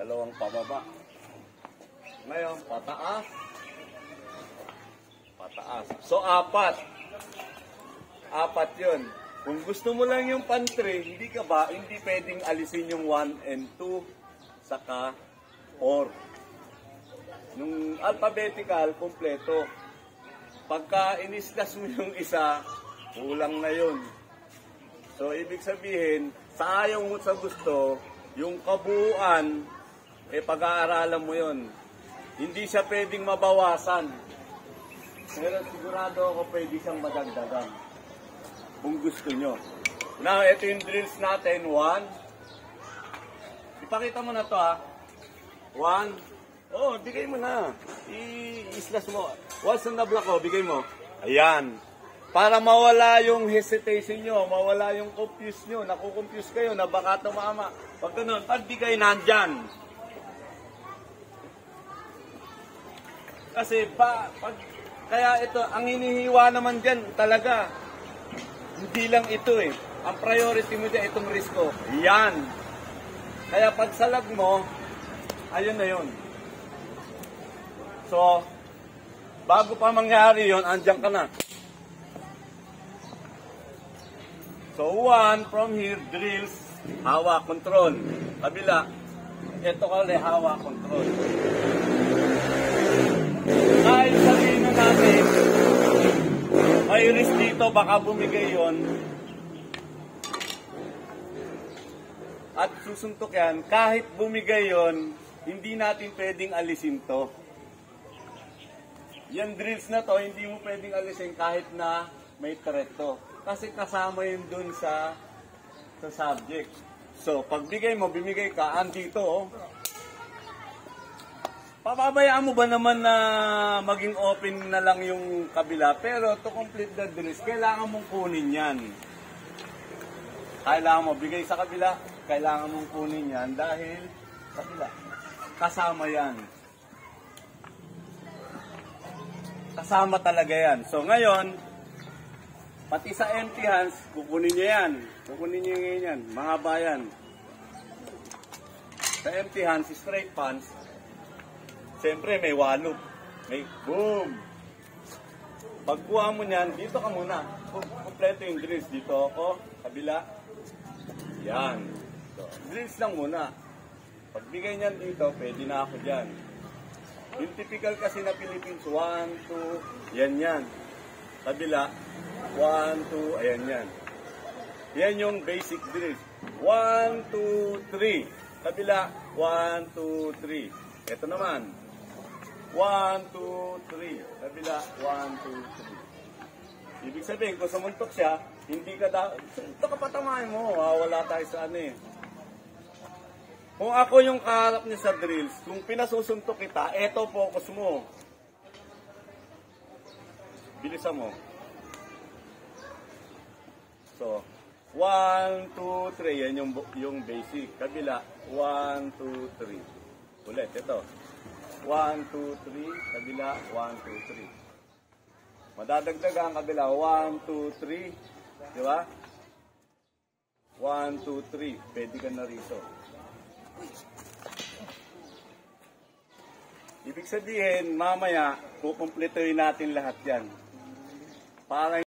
Dalawang pababa. Ngayon, pataas. Pataas. So, apat. Apat yun. Kung gusto mo lang yung pantry, hindi pwedeng alisin yung 1 and 2, saka 4. Nung alphabetical, kompleto. Pagka iniskas mo yung isa, kulang na yun. So, ibig sabihin, sa ayaw mo sa gusto, yung kabuuan, pag-aaralan mo yun. Hindi siya pwedeng mabawasan. Pero sigurado ako pwede siyang madagdagan. Kung gusto nyo. Now, ito yung drills natin. 1. Ipakita mo na to ha. 1. Oh, bigay mo na. I-islas mo. Once on the block, bigay mo. Ayan. Para mawala yung hesitation nyo, mawala yung confuse nyo, nakukonfuse kayo na baka tumama. Pag ganun, pagbigay nandyan. Kasi kaya ito, ang hinihiwa naman dyan talaga, hindi lang ito eh. Ang priority mo dyan, itong risko. Yan. Kaya pag salag mo, ayun na yun. So, bago pa mangyari yun, andyan ka na. So, 1 from here, drills, hawak, control. Kabila, ito ka ulit, hawak, control. Dahil sabihin na natin, may risk dito, baka bumigay yon. At susuntok yan, kahit bumigay yon, hindi natin pwedeng alisin to. Yan drills na to, hindi mo pwedeng alisin kahit na may threat to. Kasi kasama yun dun sa subject. So, pag bigay mo, bimigay ka, andito, oh. Papabayaan mo ba naman na maging open na lang yung kabila? Pero to complete the drills, kailangan mong kunin yan. Kailangan mo bigay sa kabila, kailangan mong kunin yan dahil kabila. Kasama yan. Kasama talaga yan. So ngayon, pati sa empty hands, kukunin niyo yan. Kukunin niyo ngayon yan. Mahaba yan. Sa empty hands, straight punch, siyempre may wallop. May boom! Pagkuha mo niyan, dito ka muna. Kompleto yung drills. Dito ako, kabila. Yan. So, drills lang muna. Pagbigay niyan dito, pwede na ako dyan. Yung typical kasi na Philippines, 1, 2, yan. Kabila, 1, 2, ayan yan. Yan yung basic drills. 1, 2, 3. Kabila, 1, 2, 3. Ito naman. 1, 2, 3. Kabila, 1, 2, 3. Ibig sabihin, kung sumuntok siya, hindi ka ito ka patamahin mo. Wala tayo sa ano eh. Kung ako yung kaharap niya sa drills, kung pinasusuntok kita, eto focus mo. Bilisan mo. So, 1, 2, 3. Yan yung basic. Kabila, 1, 2, 3. Ulit, ito. 1, 2, 3. Kabila, 1, 2, 3. Madadagdagan kabila, 1, 2, 3. Di ba? 1, 2, 3. Pwede ka na rito. Ibig sabihin, mamaya, kukumpletoyin natin lahat yan. Para